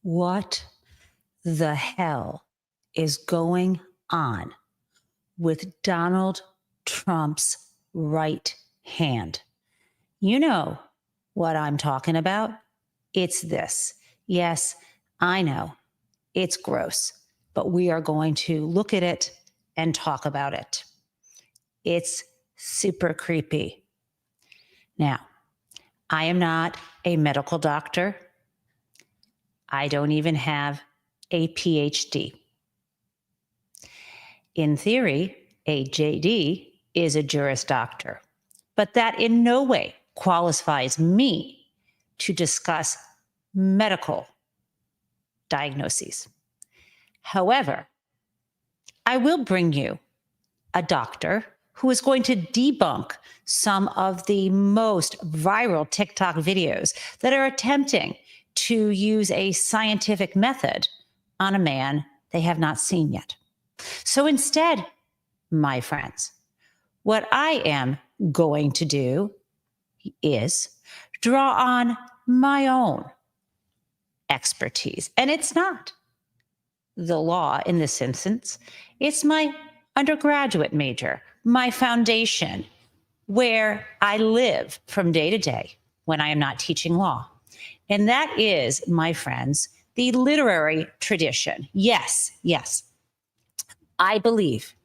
What the hell is going on with Donald Trump's right hand? You know what I'm talking about. It's this. Yes, I know it's gross, but we are going to look at it and talk about it. It's super creepy. Now, I am not a medical doctor. I don't even have a PhD. In theory, a JD is a Juris Doctor, but that in no way qualifies me to discuss medical diagnoses. However, I will bring you a doctor who is going to debunk some of the most viral TikTok videos that are attempting to use a scientific method on a man they have not seen yet. So instead, my friends, what I am going to do is draw on my own expertise. And it's not the law in this instance. It's my undergraduate major, my foundation, where I live from day to day when I am not teaching law. And that is, my friends, the literary tradition. Yes. I believe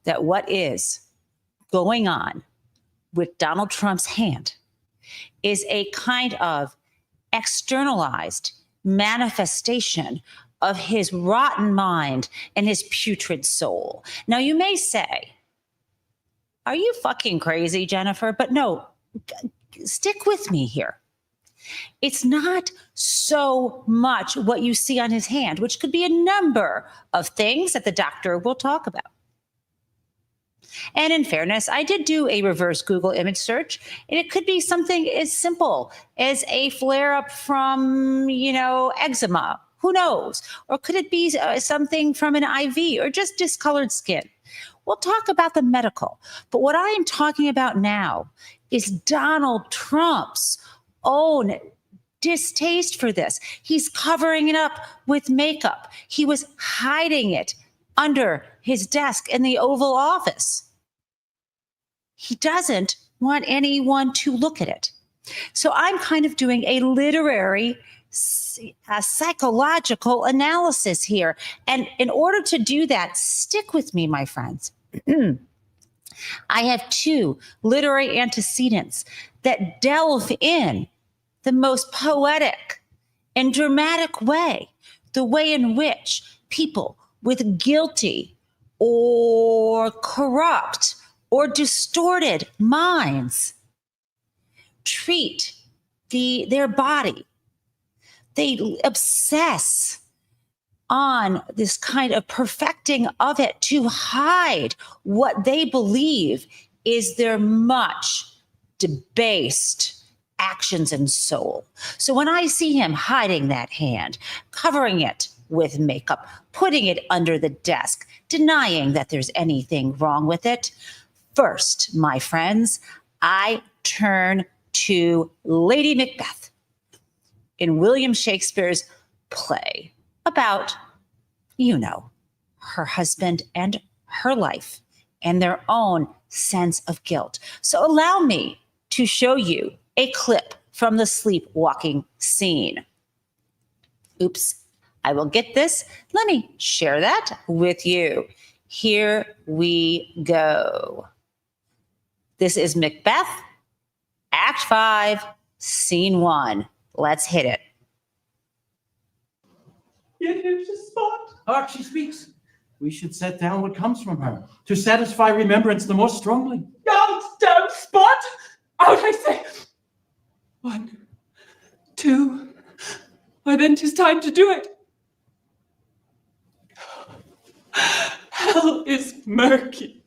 that what is going on with Donald Trump's hand is a kind of externalized manifestation of his rotten mind and his putrid soul. Now, you may say, are you fucking crazy, Jennifer? But no, stick with me here. It's not so much what you see on his hand, which could be a number of things that the doctor will talk about. And in fairness, I did do a reverse Google image search, and it could be something as simple as a flare-up from, eczema. Who knows? Or could it be something from an IV or just discolored skin? We'll talk about the medical. But what I am talking about now is Donald Trump's own distaste for this. He's covering it up with makeup. He was hiding it under his desk in the Oval Office. He doesn't want anyone to look at it. So I'm kind of doing a literary, psychological analysis here. And in order to do that, stick with me, my friends. I have two literary antecedents that delve in the most poetic and dramatic way, the way in which people with guilty or corrupt or distorted minds treat their body. They obsess on this kind of perfecting of it to hide what they believe is their much debased actions and soul. So when I see him hiding that hand, covering it with makeup, putting it under the desk, denying that there's anything wrong with it, first, my friends, I turn to Lady Macbeth in William Shakespeare's play about, her husband and her life and their own sense of guilt. So allow me to show you a clip from the sleepwalking scene. Oops, I will get this. Let me share that with you. Here we go. This is Macbeth, Act 5, Scene 1. Let's hit it. Yet here's a spot. Hark, she speaks. We should set down what comes from her, to satisfy remembrance the more strongly. Out, damn spot! Out, I say! 1, 2. Why, then 'tis time to do it. Hell is murky.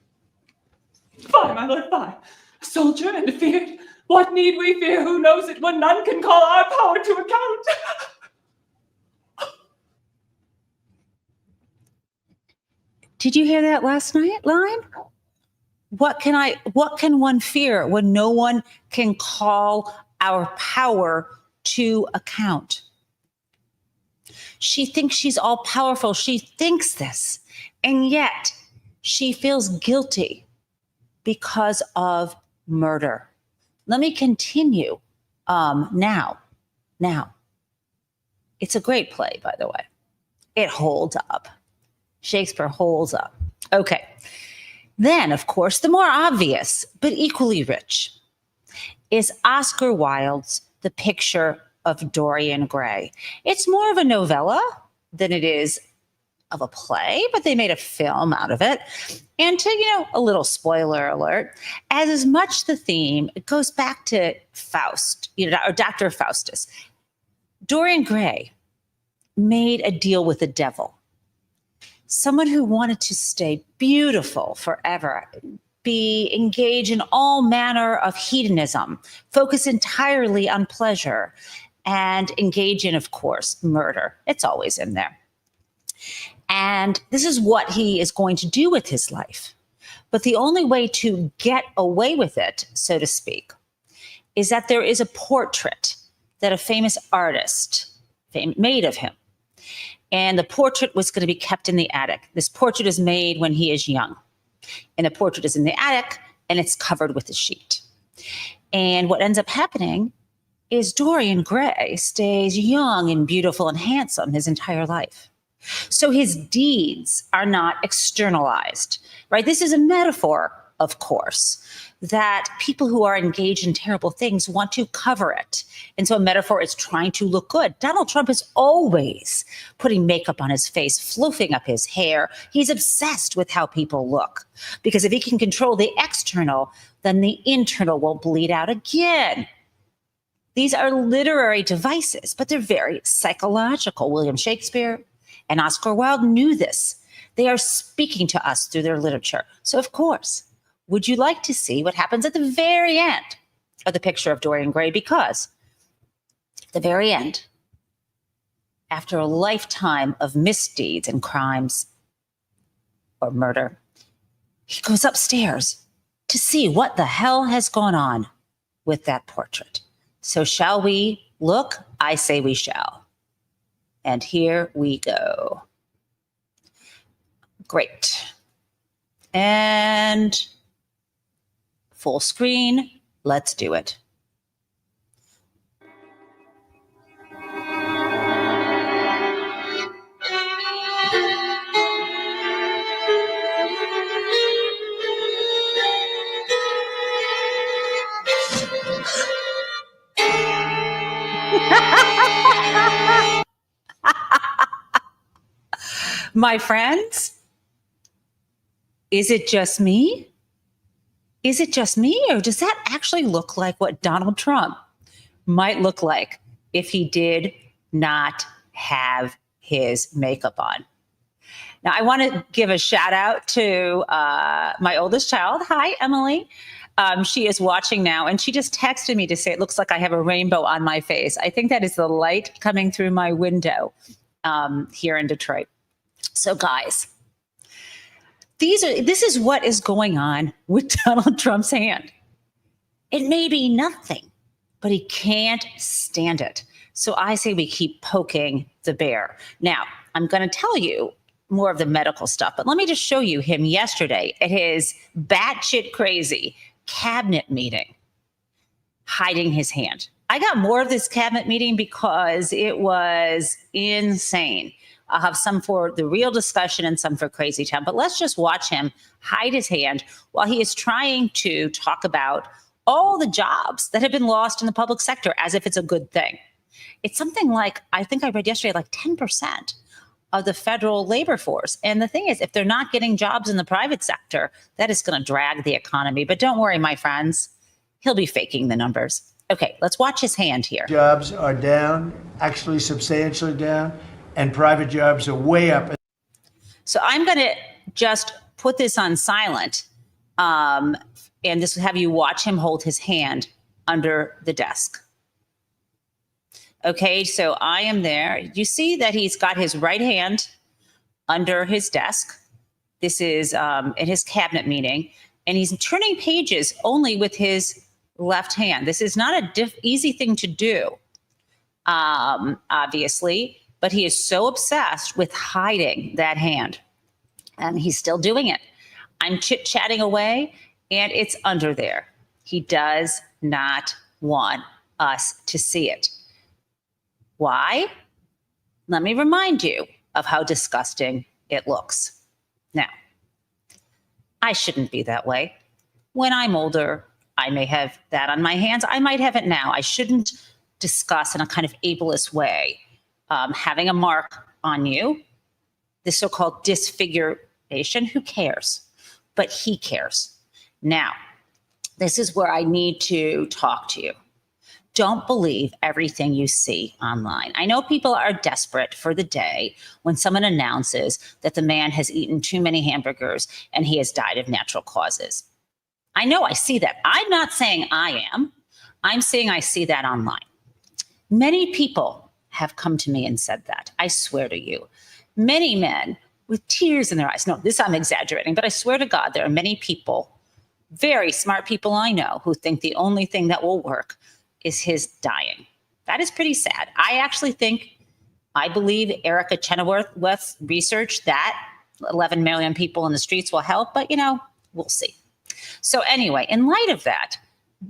Fie, my lord, fie. A soldier and a feared. What need we fear? Who knows it when none can call our power to account? Did you hear that last night line? What can one fear when no one can call our power to account? She thinks she's all powerful. She thinks this. And yet she feels guilty because of murder. Let me continue now. It's a great play, by the way. It holds up. Shakespeare holds up. Okay. Then, of course, the more obvious, but equally rich, is Oscar Wilde's The Picture of Dorian Gray. It's more of a novella than it is of a play, but they made a film out of it. And to, a little spoiler alert, as much the theme, it goes back to Faust, or Dr. Faustus. Dorian Gray made a deal with the devil, someone who wanted to stay beautiful forever, engage in all manner of hedonism, focus entirely on pleasure, and engage in, of course, murder. It's always in there. And this is what he is going to do with his life. But the only way to get away with it, so to speak, is that there is a portrait that a famous artist made of him. And the portrait was going to be kept in the attic. This portrait is made when he is young. And the portrait is in the attic, and it's covered with a sheet. And what ends up happening is Dorian Gray stays young and beautiful and handsome his entire life. So his deeds are not externalized, right? This is a metaphor, of course, that people who are engaged in terrible things want to cover it. And so a metaphor is trying to look good. Donald Trump is always putting makeup on his face, fluffing up his hair. He's obsessed with how people look, because if he can control the external, then the internal will bleed out again. These are literary devices, but they're very psychological. William Shakespeare and Oscar Wilde knew this. They are speaking to us through their literature. So, of course, would you like to see what happens at the very end of The Picture of Dorian Gray? Because at the very end, after a lifetime of misdeeds and crimes or murder, he goes upstairs to see what the hell has gone on with that portrait. So shall we look? I say we shall. And here we go. Great. And full screen. Let's do it. My friends, is it just me? Is it just me, or does that actually look like what Donald Trump might look like if he did not have his makeup on? Now, I want to give a shout out to my oldest child. Hi, Emily. She is watching now, and she just texted me to say it looks like I have a rainbow on my face. I think that is the light coming through my window here in Detroit. So, guys, this is what is going on with Donald Trump's hand. It may be nothing, but he can't stand it. So I say we keep poking the bear. Now, I'm going to tell you more of the medical stuff, but let me just show you him yesterday at his batshit crazy cabinet meeting, hiding his hand. I got more of this cabinet meeting because it was insane. I'll have some for the real discussion and some for Crazy Town, but let's just watch him hide his hand while he is trying to talk about all the jobs that have been lost in the public sector as if it's a good thing. It's something like, I think I read yesterday, like 10% of the federal labor force. And the thing is, if they're not getting jobs in the private sector, that is going to drag the economy. But don't worry, my friends, he'll be faking the numbers. Okay, let's watch his hand here. Jobs are down, actually substantially down, and private jobs are way up. So I'm going to just put this on silent and this will have you watch him hold his hand under the desk. Okay, so I am there. You see that he's got his right hand under his desk. This is at his cabinet meeting, and he's turning pages only with his left hand. This is not a easy thing to do, obviously. But he is so obsessed with hiding that hand. And he's still doing it. I'm chit-chatting away, and it's under there. He does not want us to see it. Why? Let me remind you of how disgusting it looks. Now, I shouldn't be that way. When I'm older, I may have that on my hands. I might have it now. I shouldn't discuss in a kind of ableist way having a mark on you, this so-called disfiguration. Who cares? But he cares. Now, this is where I need to talk to you. Don't believe everything you see online. I know people are desperate for the day when someone announces that the man has eaten too many hamburgers and he has died of natural causes. I know, I see that. I'm not saying I am. I'm saying I see that online. Many people have come to me and said that. I swear to you. Many men with tears in their eyes. No, this I'm exaggerating, but I swear to God, there are many people, very smart people I know, who think the only thing that will work is his dying. That is pretty sad. I believe Erica Chenoweth's research that 11 million people in the streets will help, but we'll see. So anyway, in light of that,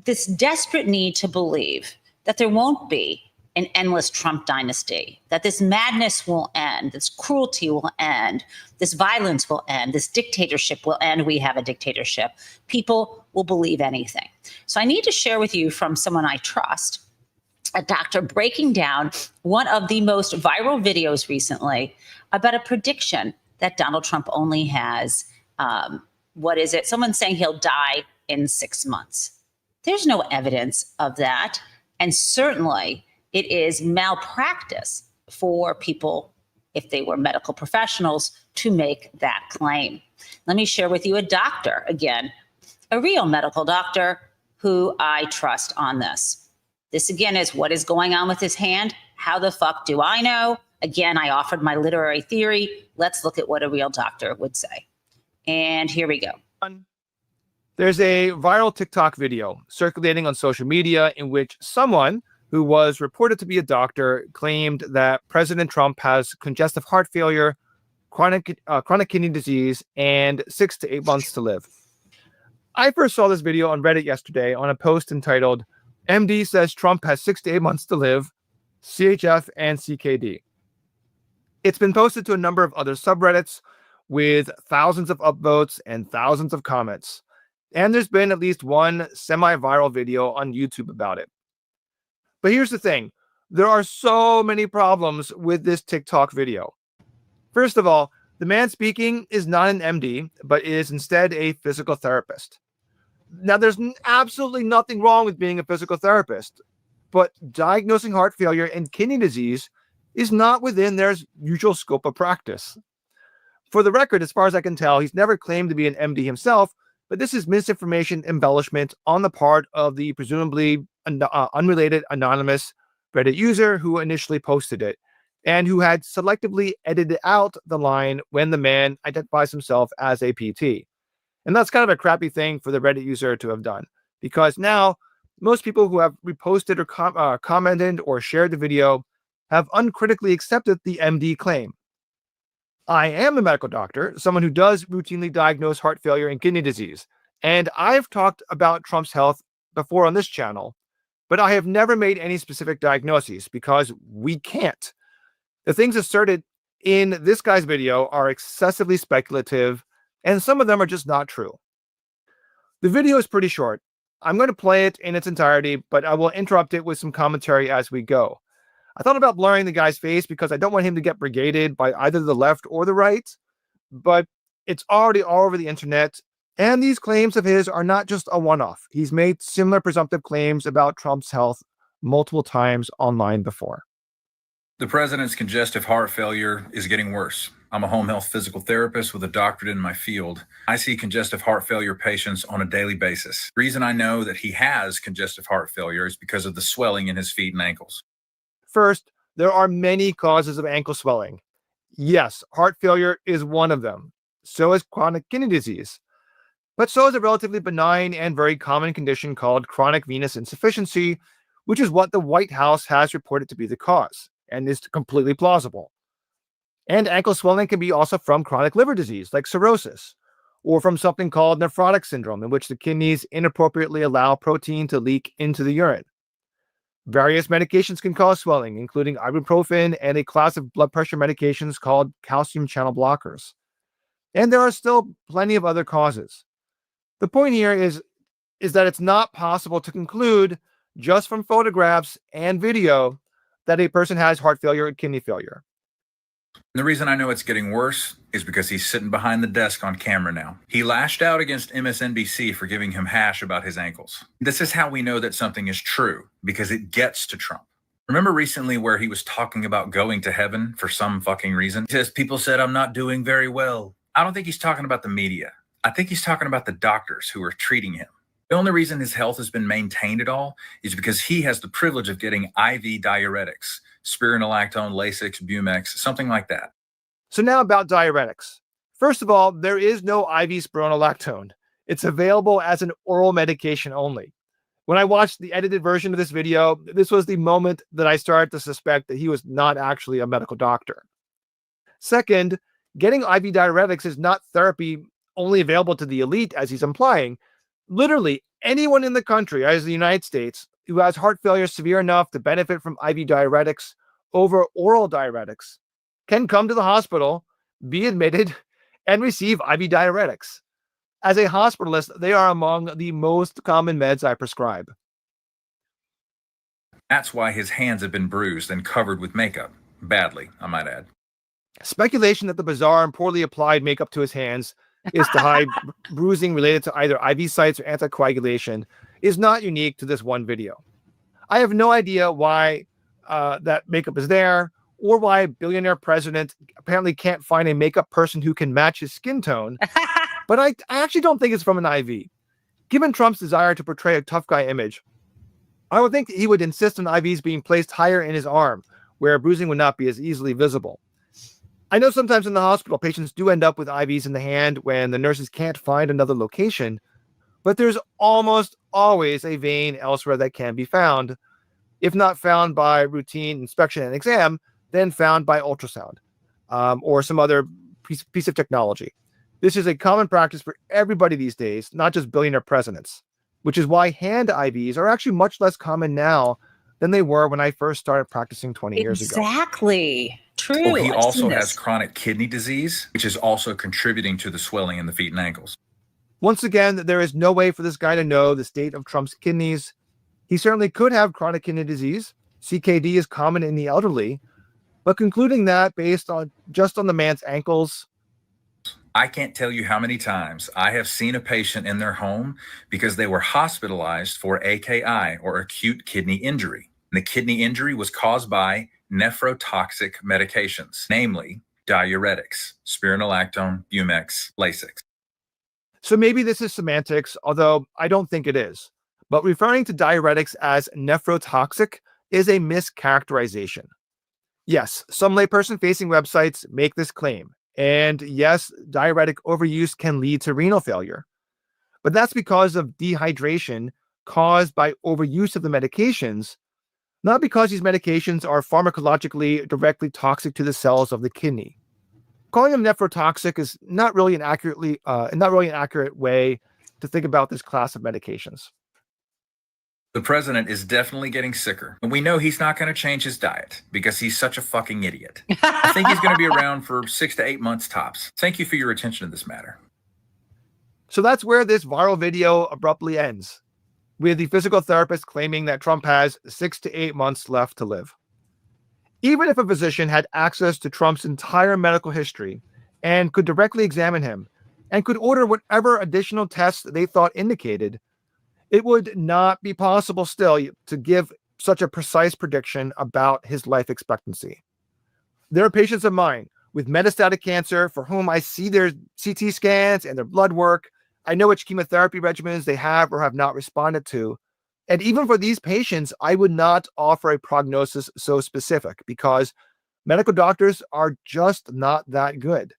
this desperate need to believe that there won't be an endless Trump dynasty, that this madness will end, this cruelty will end, this violence will end, this dictatorship will end. We have a dictatorship. People will believe anything. So I need to share with you from someone I trust, a doctor breaking down one of the most viral videos recently about a prediction that Donald Trump only has, someone saying he'll die in 6 months. There's no evidence of that. And certainly it is malpractice for people, if they were medical professionals, to make that claim. Let me share with you a doctor, again, a real medical doctor who I trust on this. This, again, is what is going on with his hand. How the fuck do I know? Again, I offered my literary theory. Let's look at what a real doctor would say. And here we go. There's a viral TikTok video circulating on social media in which someone who was reported to be a doctor claimed that President Trump has congestive heart failure, chronic kidney disease, and 6 to 8 months to live. I first saw this video on Reddit yesterday on a post entitled, MD says Trump has 6 to 8 months to live, CHF and CKD. It's been posted to a number of other subreddits with thousands of upvotes and thousands of comments. And there's been at least one semi-viral video on YouTube about it. But here's the thing. There are so many problems with this TikTok video. First of all, the man speaking is not an MD, but is instead a physical therapist. Now, there's absolutely nothing wrong with being a physical therapist, but diagnosing heart failure and kidney disease is not within their usual scope of practice. For the record, as far as I can tell, he's never claimed to be an MD himself, but this is misinformation embellishment on the part of the presumably unrelated anonymous Reddit user who initially posted it and who had selectively edited out the line when the man identifies himself as a PT. And that's kind of a crappy thing for the Reddit user to have done, because now most people who have reposted or commented or shared the video have uncritically accepted the MD claim. I am a medical doctor, someone who does routinely diagnose heart failure and kidney disease, and I've talked about Trump's health before on this channel, but I have never made any specific diagnoses because we can't. The things asserted in this guy's video are excessively speculative, and some of them are just not true. The video is pretty short. I'm going to play it in its entirety, but I will interrupt it with some commentary as we go. I thought about blurring the guy's face because I don't want him to get brigaded by either the left or the right, but it's already all over the internet, and these claims of his are not just a one-off. He's made similar presumptive claims about Trump's health multiple times online before. The president's congestive heart failure is getting worse. I'm a home health physical therapist with a doctorate in my field. I see congestive heart failure patients on a daily basis. The reason I know that he has congestive heart failure is because of the swelling in his feet and ankles. First, there are many causes of ankle swelling. Yes, heart failure is one of them. So is chronic kidney disease. But so is a relatively benign and very common condition called chronic venous insufficiency, which is what the White House has reported to be the cause. and is completely plausible. And ankle swelling can be also from chronic liver disease, like cirrhosis, or from something called nephrotic syndrome, in which the kidneys inappropriately allow protein to leak into the urine. Various medications can cause swelling, including ibuprofen and a class of blood pressure medications called calcium channel blockers. And there are still plenty of other causes. The point here is that it's not possible to conclude just from photographs and video that a person has heart failure and kidney failure. The reason I know it's getting worse is because he's sitting behind the desk on camera now. He lashed out against MSNBC for giving him hash about his ankles. This is how we know that something is true, because it gets to Trump. Remember recently where he was talking about going to heaven for some fucking reason? He says, people said I'm not doing very well. I don't think he's talking about the media. I think he's talking about the doctors who are treating him. The only reason his health has been maintained at all is because he has the privilege of getting IV diuretics, spironolactone, Lasix, Bumex, something like that. So now about diuretics. First of all, there is no IV spironolactone. It's available as an oral medication only. When I watched the edited version of this video, this was the moment that I started to suspect that he was not actually a medical doctor. Second, getting IV diuretics is not therapy only available to the elite, as he's implying. Literally anyone in the country, as the United States, who has heart failure severe enough to benefit from IV diuretics over oral diuretics can come to the hospital, be admitted, and receive IV diuretics. As a hospitalist, they are among the most common meds I prescribe. That's why his hands have been bruised and covered with makeup. Badly, I might add. Speculation that the bizarre and poorly applied makeup to his hands is to hide bruising related to either IV sites or anticoagulation is not unique to this one video. I have no idea why that makeup is there, or why a billionaire president apparently can't find a makeup person who can match his skin tone, but I actually don't think it's from an IV. Given Trump's desire to portray a tough guy image, I would think he would insist on IVs being placed higher in his arm, where bruising would not be as easily visible. I know sometimes in the hospital, patients do end up with IVs in the hand when the nurses can't find another location, but there's almost always a vein elsewhere that can be found. If not found by routine inspection and exam, then found by ultrasound or some other piece of technology. This is a common practice for everybody these days, not just billionaire presidents, which is why hand IVs are actually much less common now than they were when I first started practicing 20 years ago. Exactly. True. Well, he I've also seen has this. chronic kidney disease, which is also contributing to the swelling in the feet and ankles. Once again, there is no way for this guy to know the state of Trump's kidneys. He certainly could have chronic kidney disease. CKD is common in the elderly, but concluding that based on just on the man's ankles. I can't tell you how many times I have seen a patient in their home because they were hospitalized for AKI, or acute kidney injury. And the kidney injury was caused by nephrotoxic medications, namely diuretics, spironolactone, Bumex, Lasix. So maybe this is semantics, although I don't think it is. But referring to diuretics as nephrotoxic is a mischaracterization. Yes, some layperson-facing websites make this claim. And yes, diuretic overuse can lead to renal failure. But that's because of dehydration caused by overuse of the medications, not because these medications are pharmacologically directly toxic to the cells of the kidney. Calling them nephrotoxic is not really an accurate way to think about this class of medications. The president is definitely getting sicker, and we know he's not going to change his diet because he's such a fucking idiot. I think he's going to be around for 6 to 8 months tops. Thank you for your attention to this matter. So that's where this viral video abruptly ends, with the physical therapist claiming that Trump has 6 to 8 months left to live. Even if a physician had access to Trump's entire medical history and could directly examine him and could order whatever additional tests they thought indicated, it would not be possible still to give such a precise prediction about his life expectancy. There are patients of mine with metastatic cancer for whom I see their CT scans and their blood work. I know which chemotherapy regimens they have or have not responded to. And even for these patients, I would not offer a prognosis so specific because medical doctors are just not that good.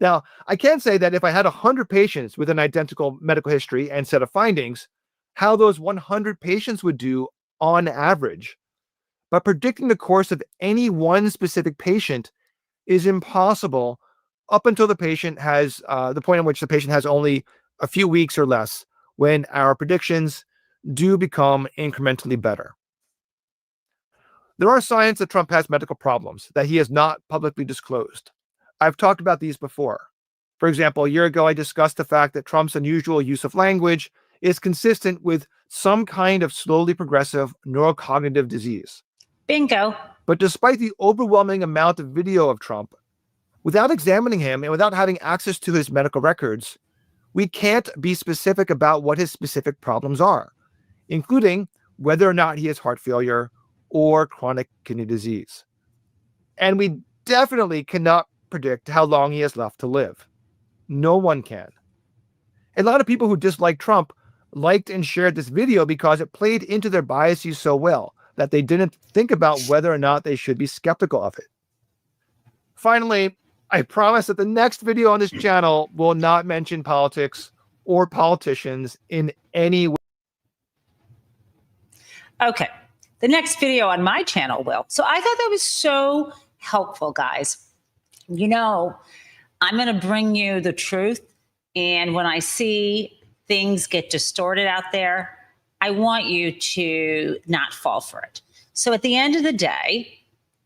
Now, I can say that if I had 100 patients with an identical medical history and set of findings, how those 100 patients would do on average. but predicting the course of any one specific patient is impossible up until the patient has the point in which the patient has only a few weeks or less, when our predictions do become incrementally better. There are signs that Trump has medical problems that he has not publicly disclosed. I've talked about these before. For example, a year ago, I discussed the fact that Trump's unusual use of language is consistent with some kind of slowly progressive neurocognitive disease. Bingo. But despite the overwhelming amount of video of Trump, without examining him and without having access to his medical records, we can't be specific about what his specific problems are, including whether or not he has heart failure or chronic kidney disease. And we definitely cannot predict how long he has left to live. No one can. A lot of people who dislike Trump liked and shared this video because it played into their biases so well that they didn't think about whether or not they should be skeptical of it. Finally, I promise that the next video on this channel will not mention politics or politicians in any way. Okay. The next video on my channel will. So I thought that was so helpful, guys. You know, I'm going to bring you the truth. And when I see things get distorted out there, I want you to not fall for it. So at the end of the day,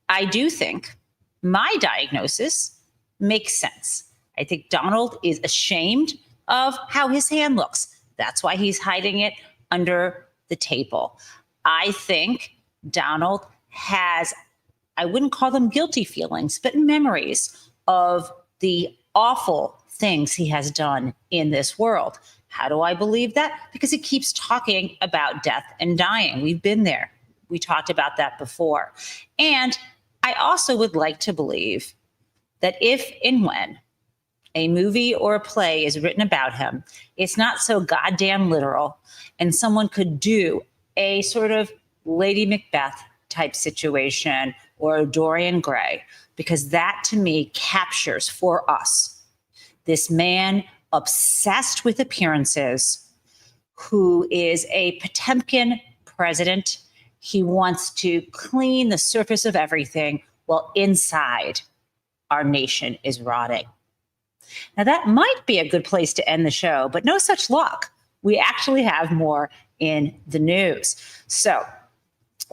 I do think my diagnosis makes sense. I think Donald is ashamed of how his hand looks. That's why he's hiding it under the table. I think Donald has, I wouldn't call them guilty feelings, but memories of the awful things he has done in this world. How do I believe that? Because he keeps talking about death and dying. We've been there. We talked about that before. And I also would like to believe that if and when a movie or a play is written about him, it's not so goddamn literal, and someone could do a sort of Lady Macbeth type situation or a Dorian Gray, because that to me captures for us this man obsessed with appearances who is a Potemkin president. He wants to clean the surface of everything while inside our nation is rotting. Now that might be a good place to end the show, but no such luck. We actually have more in the news. So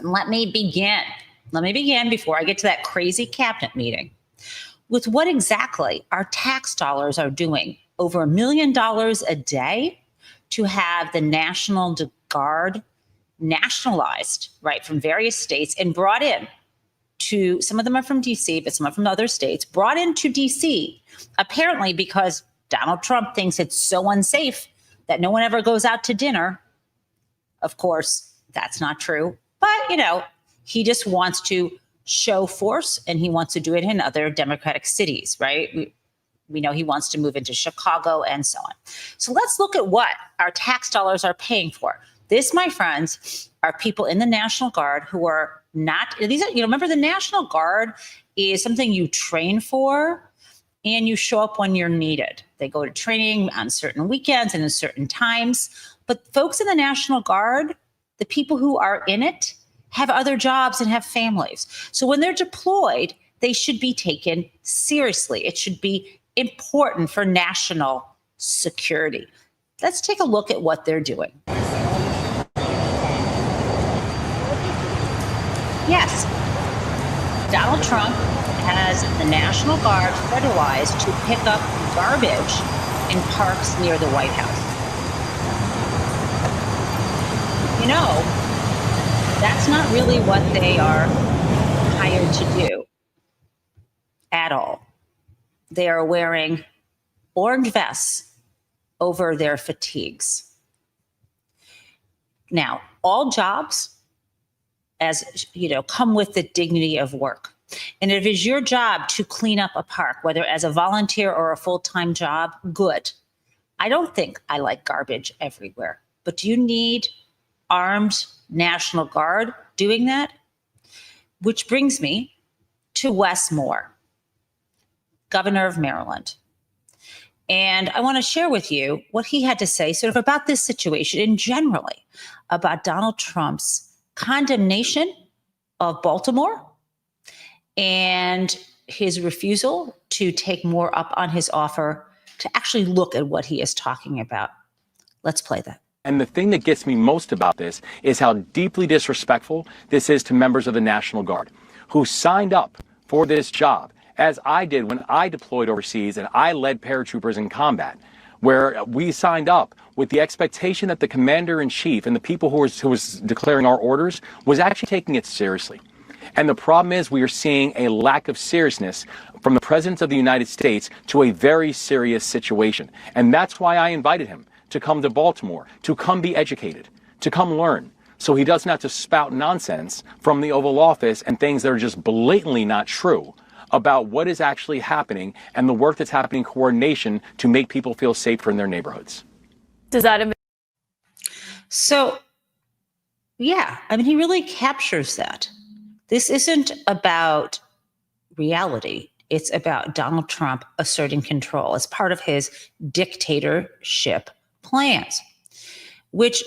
let me begin before I get to that crazy cabinet meeting with what exactly our tax dollars are doing. Over $1 million a day to have the National Guard nationalized, right, from various states and brought in to, some of them are from DC, but some are from other states, brought into DC, apparently because Donald Trump thinks it's so unsafe that no one ever goes out to dinner. Of course, that's not true. But, you know, he just wants to show force, and he wants to do it in other Democratic cities, right? We know he wants to move into Chicago and so on. So let's look at what our tax dollars are paying for. This, my friends, are people in the National Guard who are not, these are, you know, remember the National Guard is something you train for and you show up when you're needed. They go to training on certain weekends and in certain times. But folks in the National Guard, the people who are in it, have other jobs and have families. So when they're deployed, they should be taken seriously. It should be important for national security. Let's take a look at what they're doing. Yes, Donald Trump has the National Guard federalized to pick up garbage in parks near the White House. You know, that's not really what they are hired to do at all. They are wearing orange vests over their fatigues. Now, all jobs, as you know, come with the dignity of work. And if it is your job to clean up a park, whether as a volunteer or a full-time job, good. I don't think I like garbage everywhere, but do you need armed National Guard doing that? Which brings me to Wes Moore, governor of Maryland. And I want to share with you what he had to say sort of about this situation and generally about Donald Trump's condemnation of Baltimore and his refusal to take Moore up on his offer to actually look at what he is talking about. Let's play that. And the thing that gets me most about this is how deeply disrespectful this is to members of the National Guard who signed up for this job, as I did when I deployed overseas and I led paratroopers in combat, where we signed up with the expectation that the commander-in-chief and the people who was declaring our orders was actually taking it seriously. And the problem is we are seeing a lack of seriousness from the President of the United States to a very serious situation. And that's why I invited him to come to Baltimore, to come be educated, to come learn, so he doesn't have to spout nonsense from the Oval Office and things that are just blatantly not true about what is actually happening and the work that's happening in coordination to make people feel safer in their neighborhoods. Does that? So, yeah, I mean, he really captures that. This isn't about reality. It's about Donald Trump asserting control as part of his dictatorship plans, which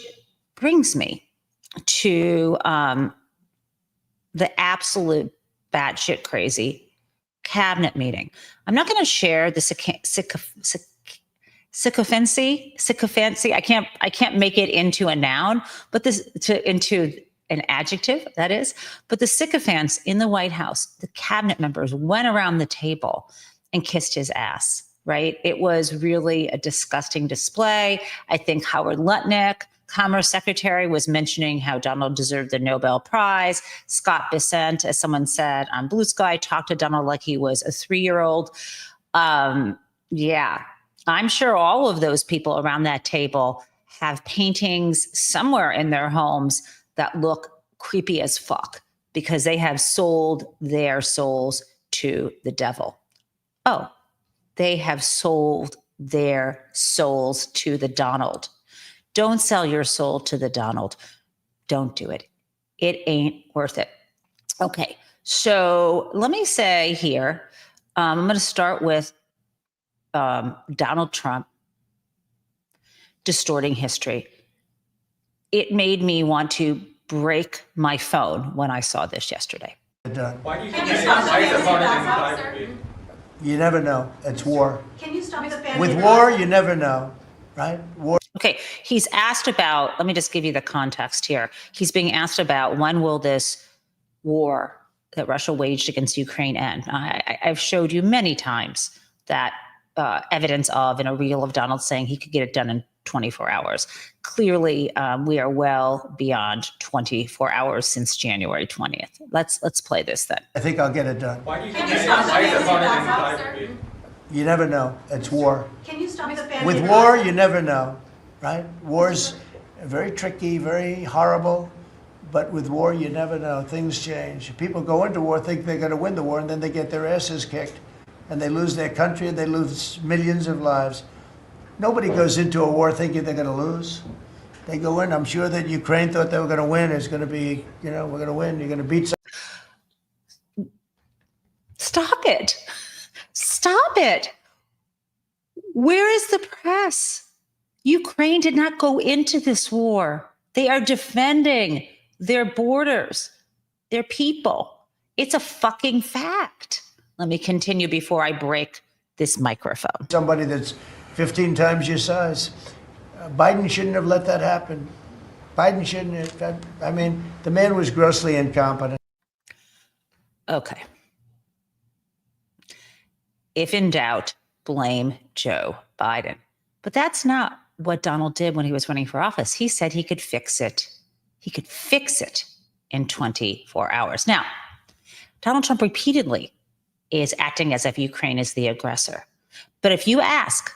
brings me to the absolute batshit crazy cabinet meeting. I'm not going to share the sycophancy. I can't make it into a noun, but into an adjective, that is. But the sycophants in the White House, the cabinet members went around the table and kissed his ass, right? It was really a disgusting display. I think Howard Lutnick, Commerce Secretary, was mentioning how Donald deserved the Nobel Prize. Scott Bessent, as someone said on Blue Sky, talked to Donald like he was a 3-year-old. Yeah, I'm sure all of those people around that table have paintings somewhere in their homes that look creepy as fuck because they have sold their souls to the devil. Oh, they have sold their souls to the Donald. Don't sell your soul to the Donald. Don't do it. It ain't worth it. Okay, so let me say here, I'm going to start with Donald Trump distorting history. It made me want to break my phone when I saw this yesterday. Why do you think you never know. It's war. Can you stop the family? With war, you never know, right? War. Okay, he's asked about, let me just give you the context here. He's being asked about when will this war that Russia waged against Ukraine end? I've showed you many times that evidence of in a reel of Donald saying he could get it done in 24 hours. Clearly, we are well beyond 24 hours since January 20th. Let's play this then. I think I'll get it done. Why do you think you You never know. It's war. Can you stop the family? With war, you never know, right? War's very tricky, very horrible. But with war, you never know. Things change. People go into war, think they're going to win the war, and then they get their asses kicked. And they lose their country, and they lose millions of lives. Nobody goes into a war thinking they're going to lose. They go in. I'm sure that Ukraine thought they were going to win. It's going to be, we're going to win. You're going to beat some. Stop it. Stop it. Where is the press? Ukraine did not go into this war. They are defending their borders, their people. It's a fucking fact. Let me continue before I break this microphone. Somebody that's 15 times your size. Biden shouldn't have let that happen. Biden shouldn't have. I mean, the man was grossly incompetent. Okay. If in doubt, blame Joe Biden. But that's not what Donald did when he was running for office. He said he could fix it. He could fix it in 24 hours. Now, Donald Trump repeatedly is acting as if Ukraine is the aggressor. But if you ask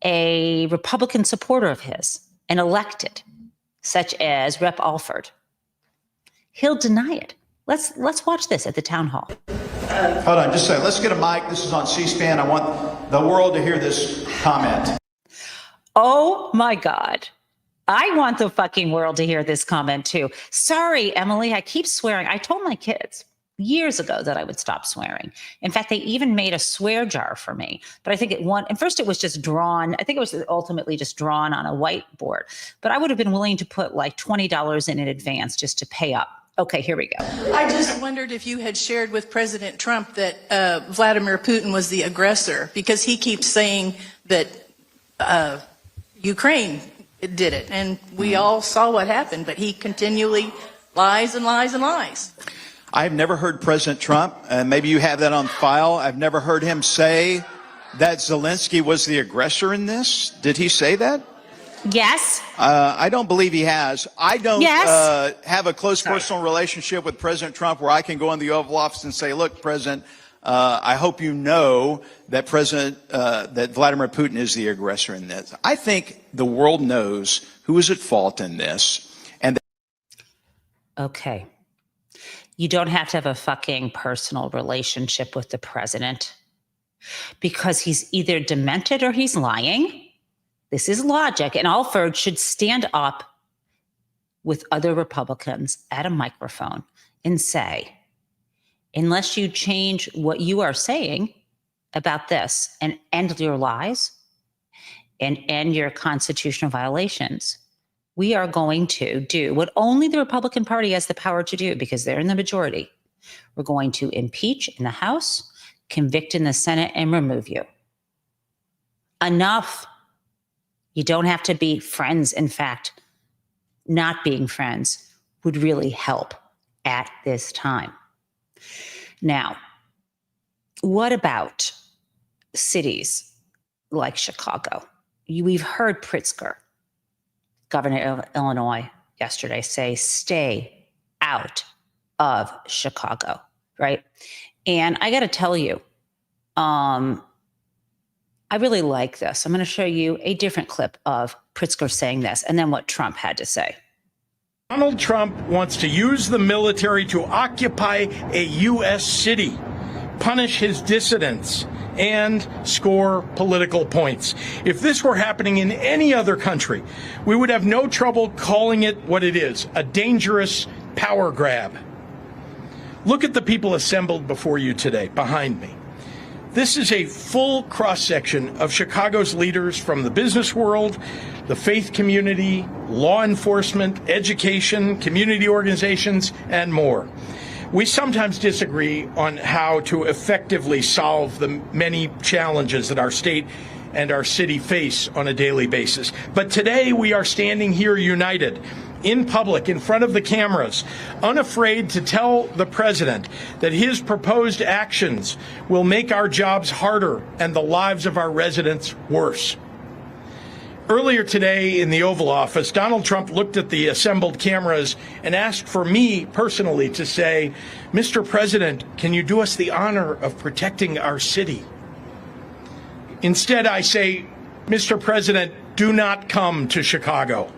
a Republican supporter of his, an elected, such as Rep. Alford, he'll deny it. Let's watch this at the town hall. Hold on, just a second. Let's get a mic. This is on C-SPAN. I want the world to hear this comment. Oh my God. I want the fucking world to hear this comment too. Sorry, Emily, I keep swearing. I told my kids years ago that I would stop swearing. In fact, they even made a swear jar for me. But I think at first it was just drawn. I think it was ultimately just drawn on a whiteboard. But I would have been willing to put like $20 in advance just to pay up Okay, here we go. I just wondered if you had shared with President Trump that Vladimir Putin was the aggressor, because he keeps saying that Ukraine did it, and we all saw what happened, but he continually lies and lies and lies. I've never heard President Trump, and maybe you have that on file, I've never heard him say that Zelensky was the aggressor in this. Did he say that? Yes. I don't believe he has. I don't Yes. have a close personal relationship with President Trump where I can go in the Oval Office and say, look, President, I hope you know that that Vladimir Putin is the aggressor in this. I think the world knows who is at fault in this. And Okay. You don't have to have a fucking personal relationship with the president because he's either demented or he's lying. This is logic. And Alford should stand up with other Republicans at a microphone and say, unless you change what you are saying about this and end your lies and end your constitutional violations, we are going to do what only the Republican Party has the power to do because they're in the majority. We're going to impeach in the House, convict in the Senate, and remove you. Enough. You don't have to be friends. In fact, not being friends would really help at this time. Now, what about cities like Chicago? We've heard Pritzker, governor of Illinois, yesterday say, stay out of Chicago, right? And I got to tell you, I really like this. I'm going to show you a different clip of Pritzker saying this and then what Trump had to say. Donald Trump wants to use the military to occupy a U.S. city, punish his dissidents, and score political points. If this were happening in any other country, we would have no trouble calling it what it is, a dangerous power grab. Look at the people assembled before you today, behind me. This is a full cross-section of Chicago's leaders from the business world, the faith community, law enforcement, education, community organizations, and more. We sometimes disagree on how to effectively solve the many challenges that our state and our city face on a daily basis. But today we are standing here united, in public, in front of the cameras, unafraid to tell the president that his proposed actions will make our jobs harder and the lives of our residents worse. Earlier today in the Oval Office, Donald Trump looked at the assembled cameras and asked for me personally to say, Mr. President, can you do us the honor of protecting our city? Instead, I say, Mr. President, do not come to Chicago.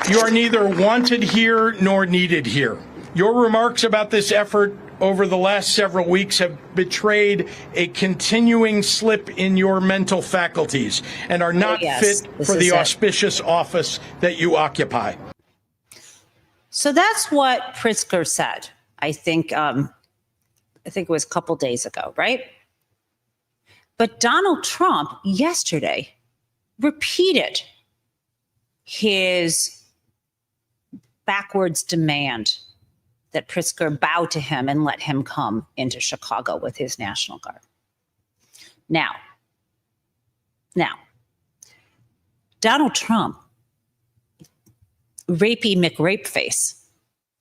You are neither wanted here nor needed here. Your remarks about this effort over the last several weeks have betrayed a continuing slip in your mental faculties and are not fit for the auspicious office that you occupy. So that's what Pritzker said. I think it was a couple days ago, right? But Donald Trump yesterday repeated his backwards demand that Pritzker bow to him and let him come into Chicago with his National Guard. Now, Donald Trump, rapey McRapeface,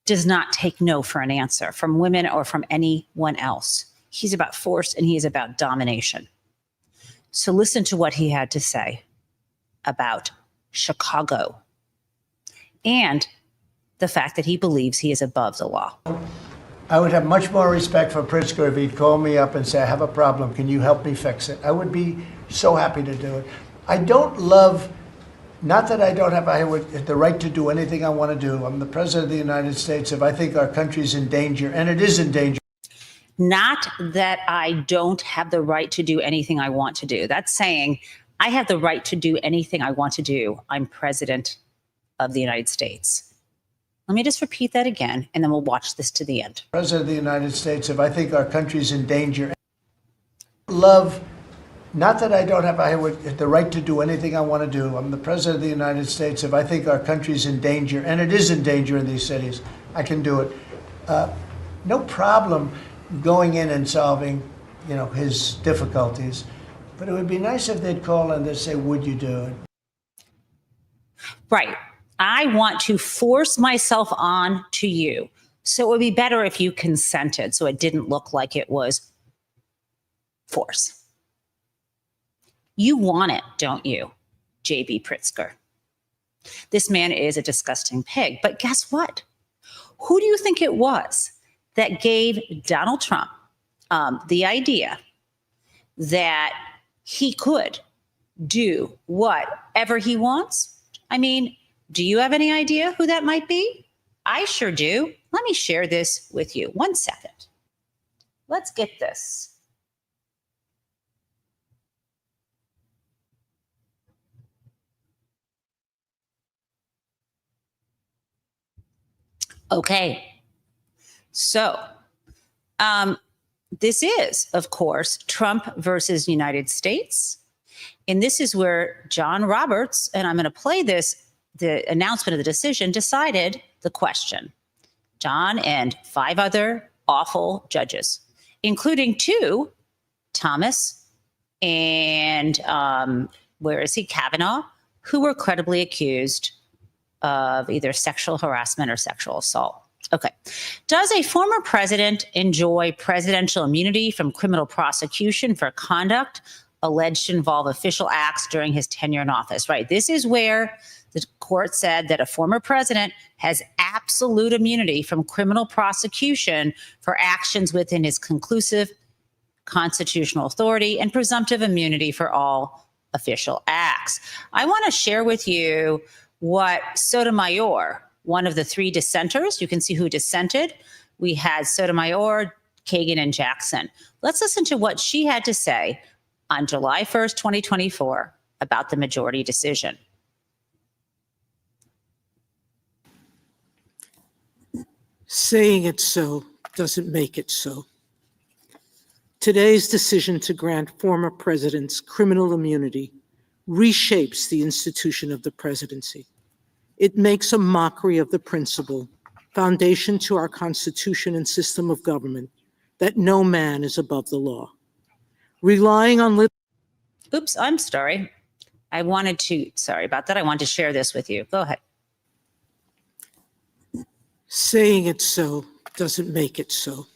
does not take no for an answer from women or from anyone else. He's about force and he is about domination. So listen to what he had to say about Chicago and the fact that he believes he is above the law. I would have much more respect for Pritzker if he'd call me up and say, I have a problem. Can you help me fix it? I would be so happy to do it. I don't love, not that I don't have the right to do anything I want to do. I'm the president of the United States. If I think our country's in danger, and it is in danger. Not that I don't have the right to do anything I want to do. That's saying I have the right to do anything I want to do. I'm president of the United States. Let me just repeat that again, and then we'll watch this to the end. President of the United States, if I think our country's in danger, love, not that I don't have the right to do anything I want to do. I'm the president of the United States. If I think our country's in danger, and it is in danger in these cities, I can do it. No problem going in and solving, his difficulties. But it would be nice if they'd call and they'd say, would you do it? Right. I want to force myself on to you. So it would be better if you consented so it didn't look like it was force. You want it, don't you, J.B. Pritzker? This man is a disgusting pig. But guess what? Who do you think it was that gave Donald Trump the idea that he could do whatever he wants? I mean, do you have any idea who that might be? I sure do. Let me share this with you. 1 second. Let's get this. Okay. So, this is, of course, Trump versus United States. And this is where John Roberts, and I'm going to play this, the announcement of the decision, decided the question. John and 5 other awful judges, including 2, Thomas and Kavanaugh, who were credibly accused of either sexual harassment or sexual assault. Okay. Does a former president enjoy presidential immunity from criminal prosecution for conduct alleged to involve official acts during his tenure in office? Right. This is where the court said that a former president has absolute immunity from criminal prosecution for actions within his conclusive constitutional authority and presumptive immunity for all official acts. I want to share with you what Sotomayor, one of the 3 dissenters, you can see who dissented. We had Sotomayor, Kagan, and Jackson. Let's listen to what she had to say on July 1st, 2024 about the majority decision. Saying it so doesn't make it so. Today's decision to grant former presidents criminal immunity reshapes the institution of the presidency. It makes a mockery of the principle, foundation to our Constitution and system of government, that no man is above the law. Relying on Oops, I'm sorry. Sorry about that. I wanted to share this with you. Go ahead. Saying it so doesn't make it so.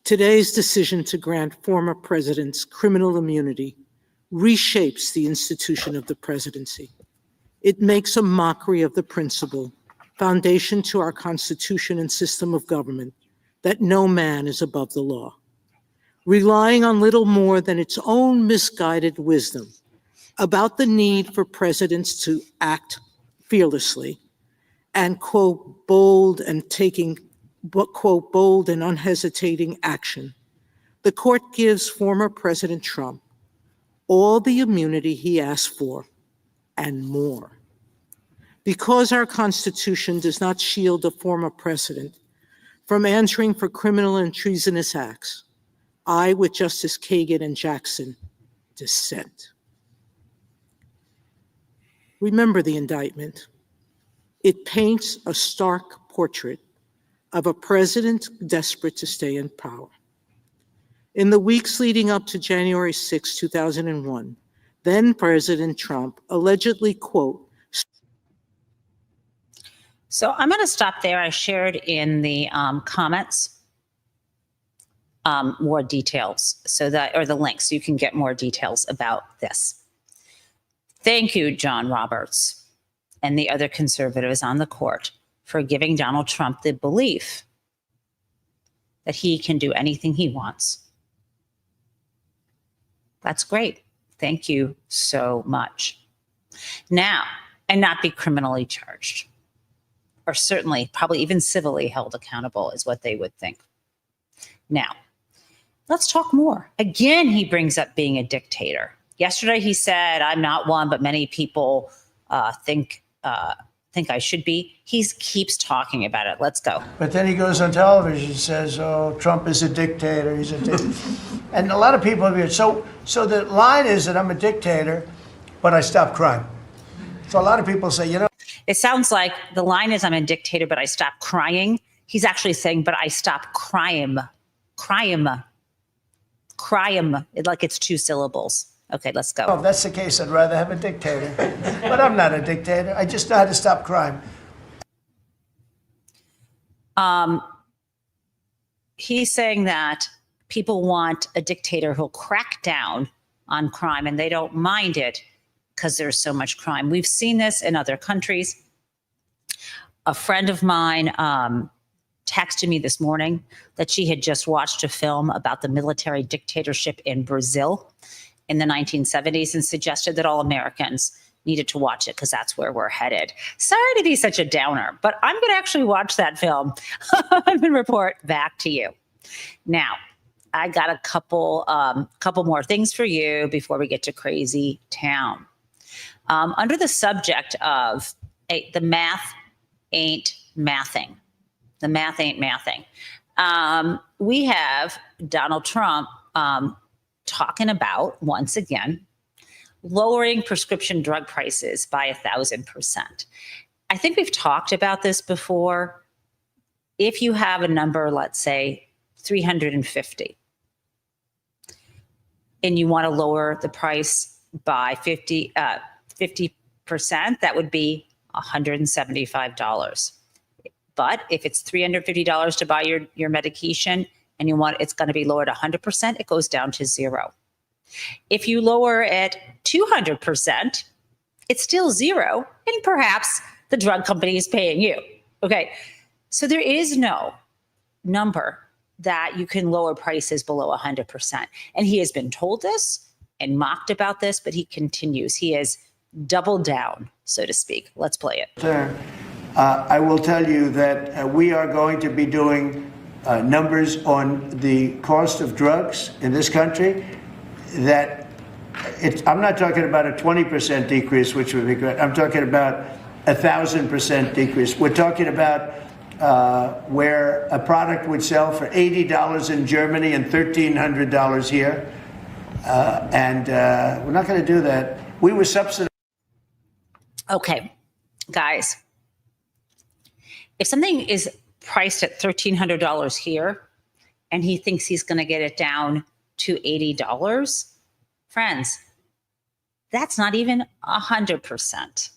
Today's decision to grant former presidents criminal immunity reshapes the institution of the presidency. It makes a mockery of the principle, foundation to our Constitution and system of government, that no man is above the law. Relying on little more than its own misguided wisdom about the need for presidents to act fearlessly and, quote, bold and unhesitating action, the court gives former President Trump all the immunity he asked for and more. Because our Constitution does not shield a former president from answering for criminal and treasonous acts, I, with Justice Kagan and Jackson, dissent. Remember the indictment. It paints a stark portrait of a president desperate to stay in power. In the weeks leading up to January 6, 2001, then President Trump allegedly, quote, So I'm going to stop there. I shared in the comments more details or the links so you can get more details about this. Thank you, John Roberts and the other conservatives on the court for giving Donald Trump the belief that he can do anything he wants. That's great. Thank you so much. Now, and not be criminally charged, or certainly probably even civilly held accountable is what they would think. Now, let's talk more. Again, he brings up being a dictator. Yesterday he said, I'm not one, but many people think think I should be. He keeps talking about it. Let's go. But then he goes on television and says, oh, Trump is a dictator. He's a dictator. And a lot of people have so the line is that I'm a dictator, but I stop crime. So a lot of people say, It sounds like the line is I'm a dictator, but I stop crying. He's actually saying, but I stop crime. Crime. Like it's 2 syllables. Okay, let's go. If that's the case, I'd rather have a dictator. But I'm not a dictator. I just know how to stop crime. He's saying that people want a dictator who'll crack down on crime, and they don't mind it because there's so much crime. We've seen this in other countries. A friend of mine texted me this morning that she had just watched a film about the military dictatorship in Brazil in the 1970s and suggested that all Americans needed to watch it because that's where we're headed. Sorry to be such a downer, but I'm going to actually watch that film and report back to you. Now, I got a couple more things for you before we get to Crazy Town. Under the subject of the math ain't mathing. The math ain't mathing. We have Donald Trump talking about, once again, lowering prescription drug prices by 1,000%. I think we've talked about this before. If you have a number, let's say 350, and you want to lower the price by 50%, that would be $175. But if it's $350 to buy your medication and you want it's going to be lowered 100%, it goes down to 0. If you lower it 200%, it's still 0, and perhaps the drug company is paying you. Okay, so there is no number that you can lower prices below 100%. And he has been told this and mocked about this, but he continues. He has doubled down, so to speak. Let's play it. I will tell you that we are going to be doing numbers on the cost of drugs in this country that I'm not talking about a 20% decrease, which would be great. I'm talking about 1,000% decrease. We're talking about where a product would sell for $80 in Germany and $1,300 here. And we're not going to do that. We were subsidized. Okay, guys, if something is priced at $1,300 here and he thinks he's going to get it down to $80, friends, that's not even 100%.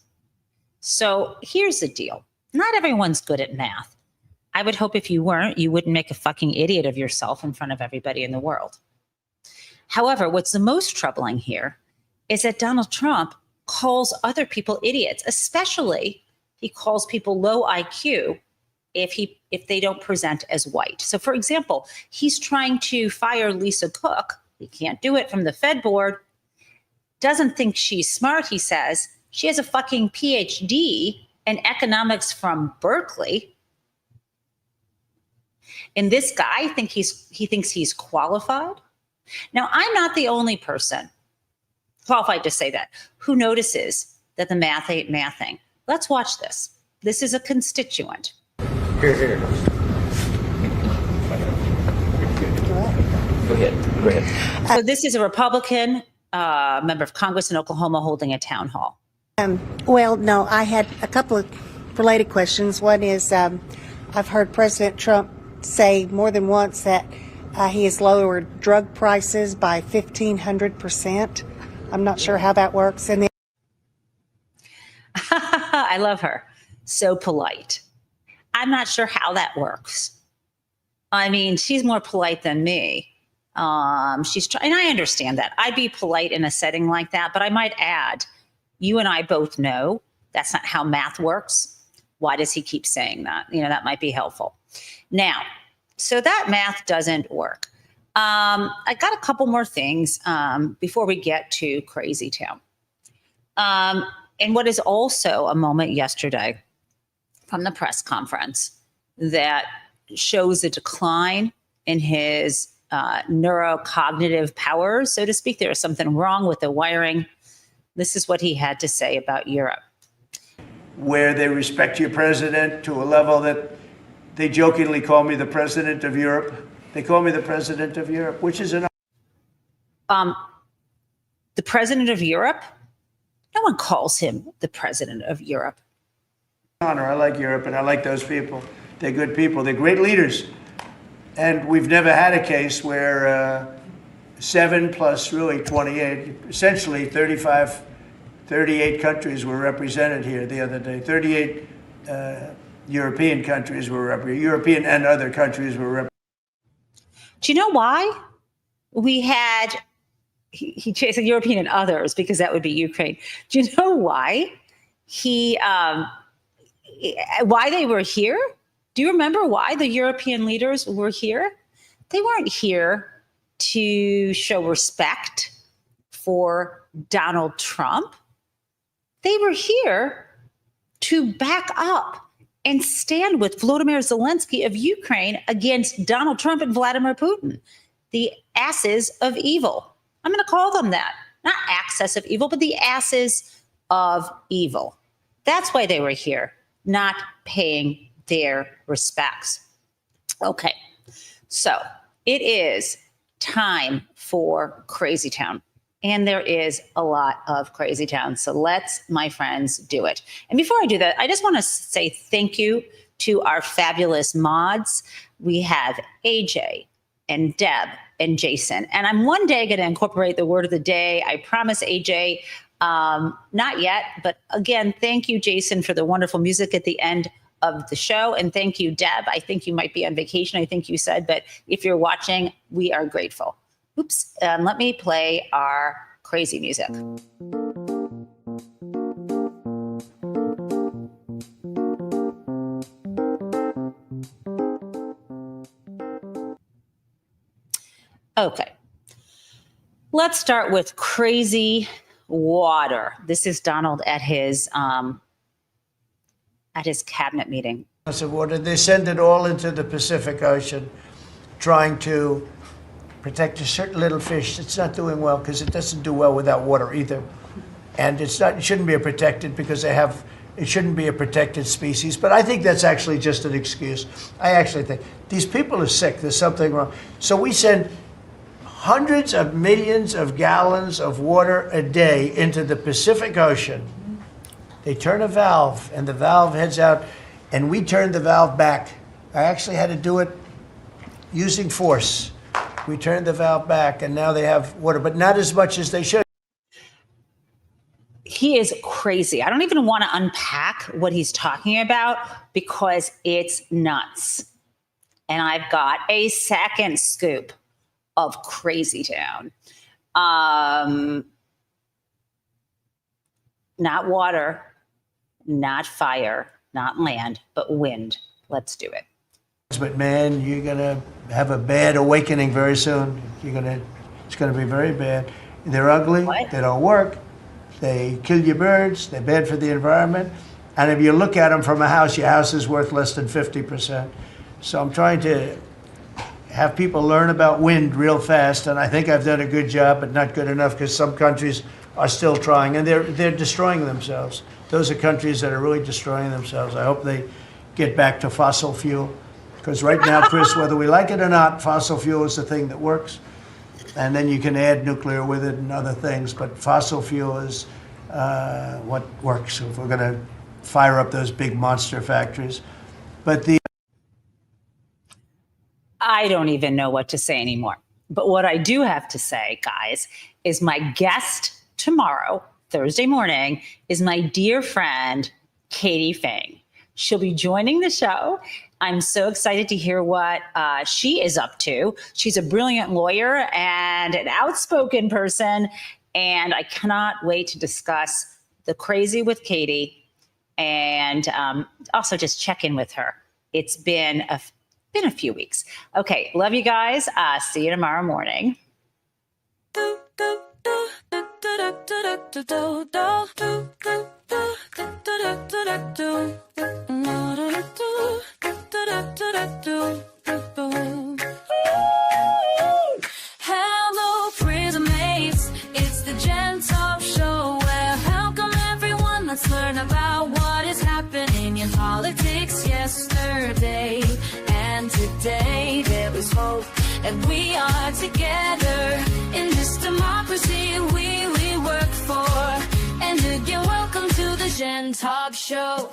So here's the deal. Not everyone's good at math. I would hope if you weren't, you wouldn't make a fucking idiot of yourself in front of everybody in the world. However, what's the most troubling here is that Donald Trump calls other people idiots, especially he calls people low IQ if they don't present as white. So for example, he's trying to fire Lisa Cook. He can't do it from the Fed board. Doesn't think she's smart, he says. She has a fucking PhD in economics from Berkeley. And this guy he thinks he's qualified. Now, I'm not the only person qualified to say that who notices that the math ain't mathing. Let's watch this. This is a constituent. Here. Go ahead. So this is a Republican member of Congress in Oklahoma holding a town hall. Well, no, I had a couple of related questions. One is I've heard President Trump say more than once that he has lowered drug prices by 1,500%. I'm not sure how that works. And then I love her. So polite. I'm not sure how that works. I mean, she's more polite than me. She's trying, and I understand that. I'd be polite in a setting like that, but I might add, you and I both know that's not how math works. Why does he keep saying that? That might be helpful. Now, so that math doesn't work. I got a couple more things before we get to Crazy Town. And what is also a moment yesterday from the press conference that shows a decline in his neurocognitive powers, so to speak. There is something wrong with the wiring. This is what he had to say about Europe. where they respect your president to a level that they jokingly call me the president of Europe. They call me the president of Europe, which is an the president of Europe? No one calls him the president of Europe. honor. I like Europe, and I like those people. They're good people. They're great leaders. And we've never had a case where 7 plus really 28, essentially 35, 38 countries were represented here the other day. 38 European countries were represented. European and other countries were represented. Do you know why? We had, he said European and others, because that would be Ukraine. Do you know why why they were here? Do you remember why the European leaders were here? They weren't here to show respect for Donald Trump. They were here to back up and stand with Volodymyr Zelensky of Ukraine against Donald Trump and Vladimir Putin, the asses of evil. I'm going to call them that. Not axis of evil, but the asses of evil. That's why they were here, not paying their respects. Okay, so it is time for Crazy Town. And there is a lot of Crazy Town. So let's, my friends, do it. And before I do that, I just want to say thank you to our fabulous mods. We have AJ and Deb and Jason. And I'm one day going to incorporate the word of the day. I promise, AJ, not yet. But again, thank you, Jason, for the wonderful music at the end of the show. And thank you, Deb. I think you might be on vacation, I think you said. But if you're watching, we are grateful. Oops, let me play our crazy music. Okay, let's start with crazy water. This is Donald at his cabinet meeting. Of water. They send it all into the Pacific Ocean, trying to protect a certain little fish that's not doing well, because it doesn't do well without water either. And it shouldn't be a protected, because it shouldn't be a protected species. But I think that's actually just an excuse. I actually think these people are sick. There's something wrong. So we send hundreds of millions of gallons of water a day into the Pacific Ocean. They turn a valve, and the valve heads out, and we turn the valve back. I actually had to do it using force. We turned the valve back, and now they have water, but not as much as they should. He is crazy. I don't even want to unpack what he's talking about, because it's nuts. And I've got a second scoop of Crazy Town. Not water, not fire, not land, but wind. Let's do it. But man, you're gonna have a bad awakening very soon. It's gonna be very bad. They're ugly. What? They don't work. They kill your birds. They're bad for the environment. And if you look at them from a house, your house is worth less than 50%. So I'm trying to have people learn about wind real fast, and I think I've done a good job, but not good enough, because some countries are still trying, and they're destroying themselves. Those are countries that are really destroying themselves. I hope they get back to fossil fuel. Because right now, Chris, whether we like it or not, fossil fuel is the thing that works. And then you can add nuclear with it and other things. But fossil fuel is what works if we're going to fire up those big monster factories. But I don't even know what to say anymore. But what I do have to say, guys, is my guest tomorrow, Thursday morning, is my dear friend, Katie Fang. She'll be joining the show. I'm so excited to hear what she is up to. She's a brilliant lawyer and an outspoken person, and I cannot wait to discuss the crazy with Katie and also just check in with her. It's been a few weeks. Okay, love you guys. See you tomorrow morning. Hello, prison mates. It's the Gen Talk Show, where how come everyone? Let's learn about what is happening. and we are together in this democracy we work for. And again, welcome to the Jen Taub Show.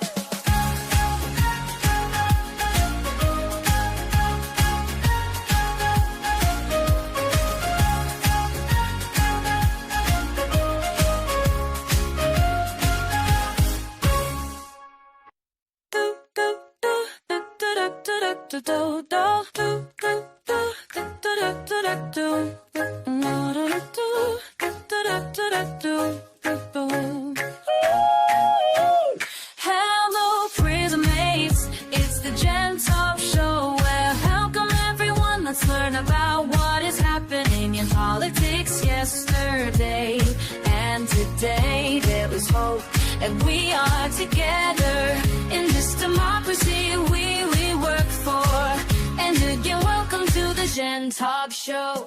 Hello, prison mates. It's the Jen Taub Show. Well, welcome everyone. Let's learn about what is happening in politics yesterday and today. There was hope, and we are together in this democracy we work for. And again, welcome to the Jen Taub Show.